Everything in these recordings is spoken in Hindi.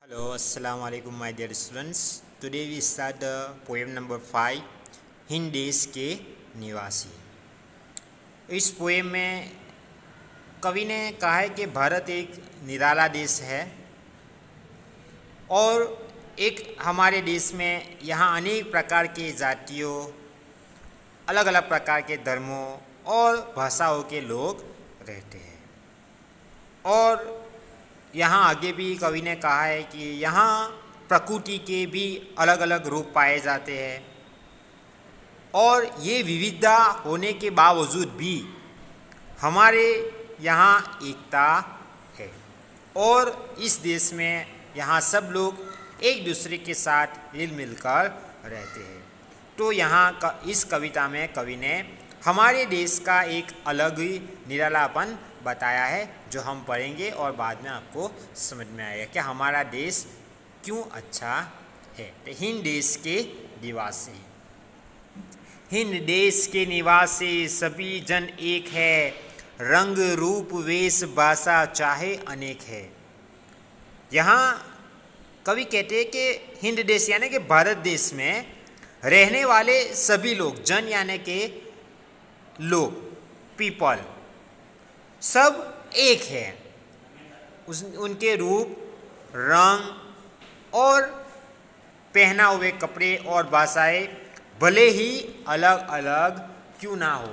Hello, Assalamu alaikum my dear students. Today we start the poem number 5 Hind देश के निवासी। इस पोएम में कवि ने कहा है कि भारत एक निराला देश है और एक हमारे देश में यहाँ अनेक प्रकार के जातियों, अलग अलग प्रकार के धर्मों और भाषाओं के लोग रहते हैं। और यहाँ आगे भी कवि ने कहा है कि यहाँ प्रकृति के भी अलग अलग रूप पाए जाते हैं और ये विविधता होने के बावजूद भी हमारे यहाँ एकता है और इस देश में यहाँ सब लोग एक दूसरे के साथ मिल मिलकर रहते हैं। तो यहाँ इस कविता में कवि ने हमारे देश का एक अलग ही निरालापन बताया है जो हम पढ़ेंगे और बाद में आपको समझ में आएगा कि हमारा देश क्यों अच्छा है। तो हिंद देश के निवासी, हिंद देश के निवासी सभी जन एक है, रंग रूप वेश भाषा चाहे अनेक है। यहाँ कवि कहते हैं कि हिंद देश यानी कि भारत देश में रहने वाले सभी लोग, जन यानी के लोग, पीपल, सब एक है। उनके रूप, रंग और पहना हुए कपड़े और भाषाएं भले ही अलग अलग क्यों ना हो,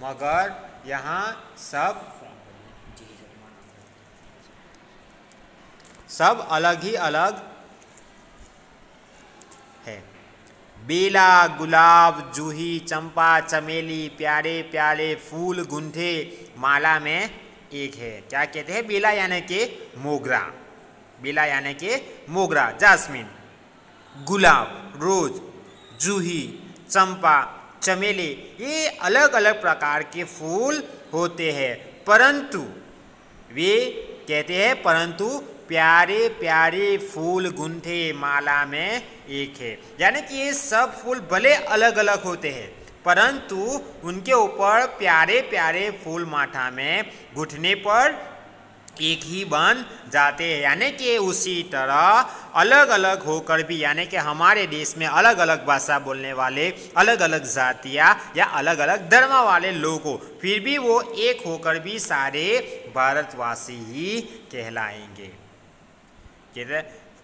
मगर यहाँ सब अलग ही अलग है। बेला, गुलाब, जूही, चंपा, चमेली, प्यारे प्यारे फूल गुंथे माला में एक है। क्या कहते हैं? बेला यानी के मोगरा, बेला यानी के मोगरा, जास्मिन, गुलाब, रोज, जूही, चंपा, चमेली, ये अलग अलग प्रकार के फूल होते हैं, परंतु वे कहते हैं परंतु प्यारे प्यारे फूल गुंथे माला में एक है। यानी कि ये सब फूल भले अलग अलग होते हैं परंतु उनके ऊपर प्यारे प्यारे फूल माथा में गुंथने पर एक ही बन जाते हैं। यानी कि उसी तरह अलग अलग होकर भी, यानी कि हमारे देश में अलग अलग भाषा बोलने वाले, अलग अलग जातियाँ या अलग अलग धर्म वाले लोग हो, फिर भी वो एक होकर भी सारे भारतवासी ही कहलाएंगे।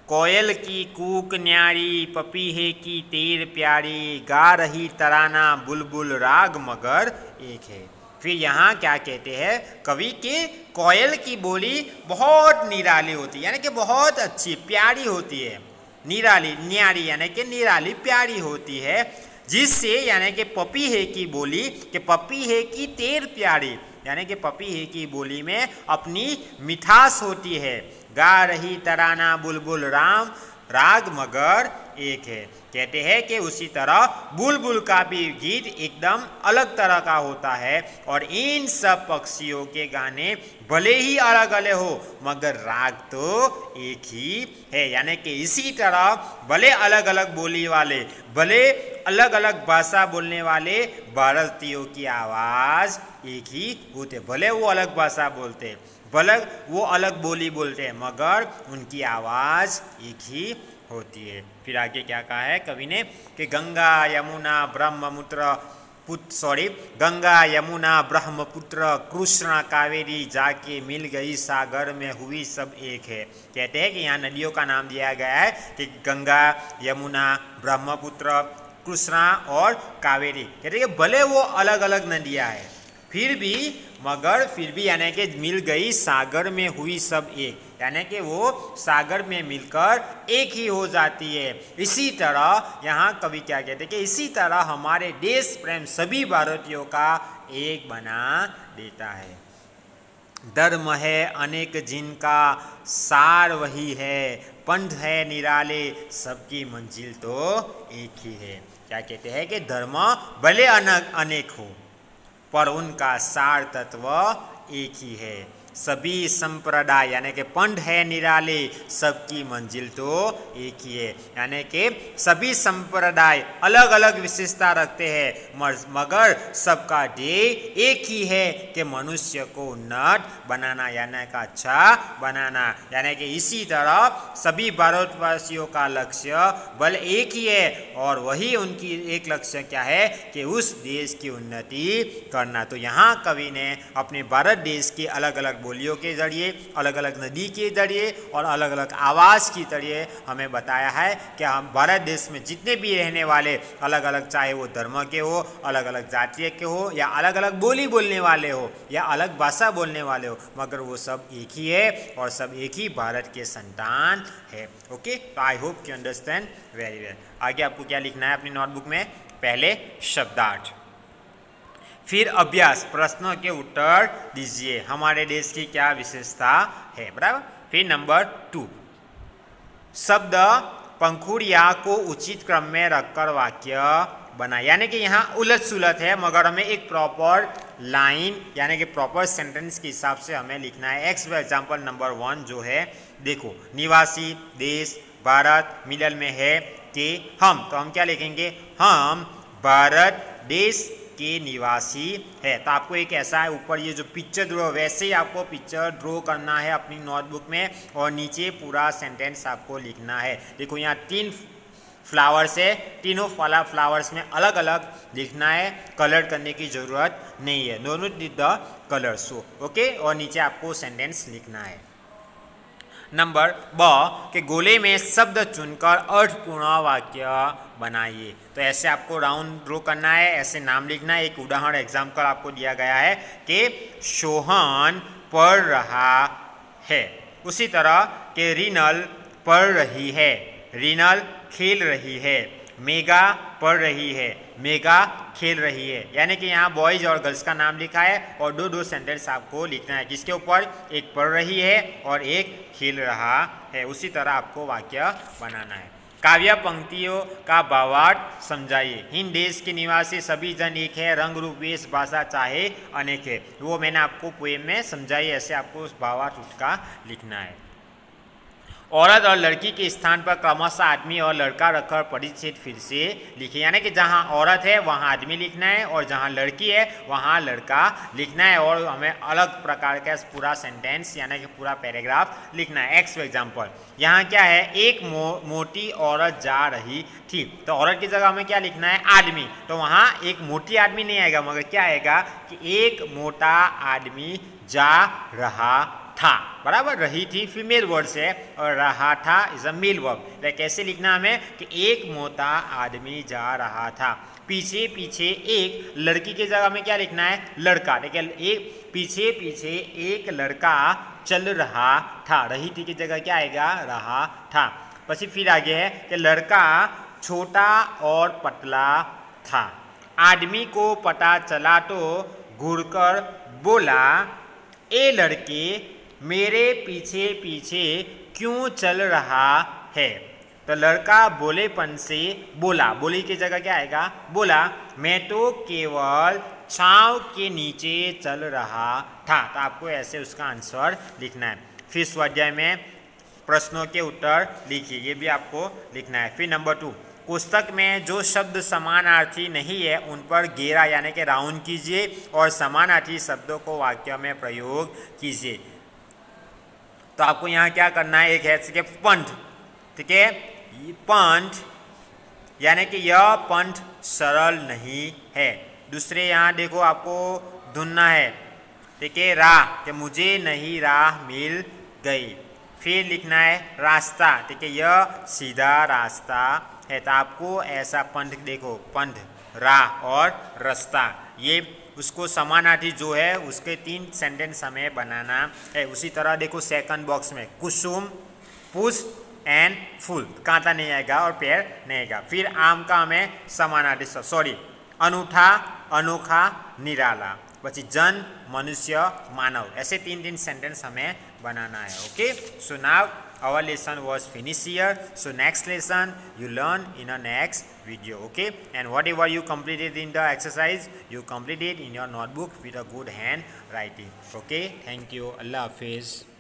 कोयल की कूक न्यारी, पपीहे की तेर प्यारी, गा रही तराना बुलबुल राग मगर एक है। फिर यहाँ क्या कहते हैं कवि के, कोयल की बोली बहुत निराली होती है, यानी कि बहुत अच्छी प्यारी होती है। निराली, न्यारी यानी कि निराली प्यारी होती है, जिससे यानी कि पपीहे की बोली, कि पपीहे की तेर प्यारी यानी कि पपीहे की बोली में अपनी मिठास होती है। गा रही तराना बुलबुल राम राग मगर एक है। कहते हैं कि उसी तरह बुलबुल का भी गीत एकदम अलग तरह का होता है और इन सब पक्षियों के गाने भले ही अलग अलग हो मगर राग तो एक ही है। यानी कि इसी तरह भले अलग अलग बोली वाले, भले अलग अलग भाषा बोलने वाले भारतीयों की आवाज़ एक ही होते, भले वो अलग भाषा बोलते हैं, भले वो अलग बोली बोलते हैं, मगर उनकी आवाज़ एक ही होती है। फिर आगे क्या कहा है कवि ने कि गंगा यमुना गंगा यमुना ब्रह्मपुत्र कृष्णा कावेरी जाके मिल गई सागर में हुई सब एक है। कहते हैं कि यहाँ नदियों का नाम दिया गया है कि गंगा, यमुना, ब्रह्मपुत्र, कृष्णा और कावेरी। कहते हैं कि भले वो अलग अलग नदियाँ हैं फिर भी यानी कि मिल गई सागर में हुई सब एक, यानी कि वो सागर में मिलकर एक ही हो जाती है। इसी तरह यहाँ कवि क्या कहते हैं कि इसी तरह हमारे देश प्रेम सभी भारतीयों का एक बना देता है। धर्म है अनेक जिनका सार वही है, पंथ है निराले सबकी मंजिल तो एक ही है। क्या कहते हैं कि धर्म भले अनेक हो पर उनका सार तत्व एक ही है। सभी संप्रदाय यानी कि पंथ है निराले, सबकी मंजिल तो एक ही है। यानी कि सभी संप्रदाय अलग अलग विशेषता रखते हैं मगर सबका ध्येय एक ही है कि मनुष्य को उन्नत बनाना यानी कि अच्छा बनाना। यानी कि इसी तरह सभी भारतवासियों का लक्ष्य बल एक ही है और वही उनकी एक लक्ष्य क्या है कि उस देश की उन्नति करना। तो यहाँ कवि ने अपने भारत देश के अलग अलग बोलियों के जरिए, अलग अलग नदी के जरिए और अलग अलग आवाज़ के जरिए हमें बताया है कि हम भारत देश में जितने भी रहने वाले अलग अलग, चाहे वो धर्म के हो, अलग अलग जातीय के हो या अलग अलग बोली बोलने वाले हो या अलग भाषा बोलने वाले हो, मगर वो सब एक ही है और सब एक ही भारत के संतान है। ओके, तो I hope you understand very well. आगे आपको क्या लिखना है अपनी नोटबुक में? पहले शब्दार्थ, फिर अभ्यास, प्रश्नों के उत्तर दीजिए, हमारे देश की क्या विशेषता है, बराबर। फिर नंबर 2, शब्द पंखुड़िया को उचित क्रम में रखकर वाक्य बना। यानी कि यहाँ उलट सुलट है मगर हमें एक प्रॉपर लाइन यानी कि प्रॉपर सेंटेंस के हिसाब से हमें लिखना है। एग्जाम्पल नंबर 1 जो है, देखो, निवासी देश भारत, मिडल में है कि हम, तो हम क्या लिखेंगे? हम भारत देश के निवासी है। तो आपको एक ऐसा है, ऊपर ये जो पिक्चर ड्रॉ, वैसे ही आपको पिक्चर ड्रॉ करना है अपनी नोटबुक में और नीचे पूरा सेंटेंस आपको लिखना है। देखो यहाँ 3 फ्लावर्स है, तीनों फ्लावर्स में अलग अलग लिखना है, कलर करने की ज़रूरत नहीं है, no need the colour so okay. और नीचे आपको सेंटेंस लिखना है। नंबर ब के गोले में शब्द चुनकर अर्थपूर्ण वाक्य बनाइए। तो ऐसे आपको राउंड ड्रॉ करना है, ऐसे नाम लिखना है। एक उदाहरण एग्जाम्पल आपको दिया गया है कि सोहन पढ़ रहा है। उसी तरह के रीनल पढ़ रही है, रीनल खेल रही है, मेगा पढ़ रही है, मेगा खेल रही है। यानी कि यहाँ बॉयज़ और गर्ल्स का नाम लिखा है और दो सेंटेंस आपको लिखना है जिसके ऊपर एक पढ़ रही है और एक खेल रहा है। उसी तरह आपको वाक्य बनाना है। काव्य पंक्तियों का भावार्थ समझाइए। हिंद देश के निवासी सभी जन एक है, रंग रूप वेश भाषा चाहे अनेक है। वो मैंने आपको पोएम में समझाई, ऐसे आपको उस भावार्थ उसका लिखना है। औरत और लड़की के स्थान पर क्रमशः आदमी और लड़का रखकर परिच्छेद फिर से लिखिए। यानी कि जहाँ औरत है वहाँ आदमी लिखना है और जहाँ लड़की है वहाँ लड़का लिखना है और हमें अलग प्रकार का पूरा सेंटेंस यानी कि पूरा पैराग्राफ लिखना है। एग्जाम्पल, यहाँ क्या है? एक मोटी औरत जा रही थी, तो औरत की जगह हमें क्या लिखना है? आदमी। तो वहाँ एक मोटी आदमी नहीं आएगा मगर क्या आएगा कि एक मोटा आदमी जा रहा था, बराबर। रही थी फीमेल वर्ड से और रहा था इज अ मेल वर्ब। कैसे लिखना हमें कि एक मोटा आदमी जा रहा था। पीछे पीछे एक, लड़की की जगह में क्या लिखना है? लड़का। देखिए, एक पीछे पीछे एक लड़का चल रहा था, रही थी की जगह क्या आएगा? रहा था। પછી फिर आगे है कि लड़का छोटा और पतला था। आदमी को पता चला तो घूरकर बोला, ए लड़के मेरे पीछे पीछे क्यों चल रहा है? तो लड़का बोलेपन से बोला, बोली की जगह क्या आएगा? बोला, मैं तो केवल छांव के नीचे चल रहा था। तो आपको ऐसे उसका आंसर लिखना है। फिर स्वाध्याय में प्रश्नों के उत्तर लिखिए, ये भी आपको लिखना है। फिर नंबर 2, पुस्तक में जो शब्द समानार्थी नहीं है उन पर घेरा यानी कि राउंड कीजिए और समानार्थी शब्दों को वाक्य में प्रयोग कीजिए। तो आपको यहाँ क्या करना है? एक है कि पंथ, ठीक है, पंथ यानी कि यह पंथ सरल नहीं है। दूसरे यहाँ देखो आपको ढूंढना है, ठीक है, राह, कि मुझे नहीं राह मिल गई। फिर लिखना है रास्ता, ठीक है, यह सीधा रास्ता है। तो आपको ऐसा पंथ, देखो पंथ, राह और रास्ता, ये उसको समानार्थी जो है उसके 3 सेंटेंस हमें बनाना है। उसी तरह देखो सेकंड बॉक्स में कुसुम, पुष्प एंड फूल, कांटा नहीं आएगा और पेड़ नहीं आएगा। फिर आम का हमें समानार्थी, सॉरी, अनूठा, अनोखा, निराला, પછી जन, मनुष्य, मानव, ऐसे 3 सेंटेंस हमें बनाना है। Okay, so now our lesson was finished here. So next lesson you learn in a next video. Okay, and whatever you completed in the exercise, you complete it in your notebook with a good handwriting. Okay, thank you. Allah Hafiz.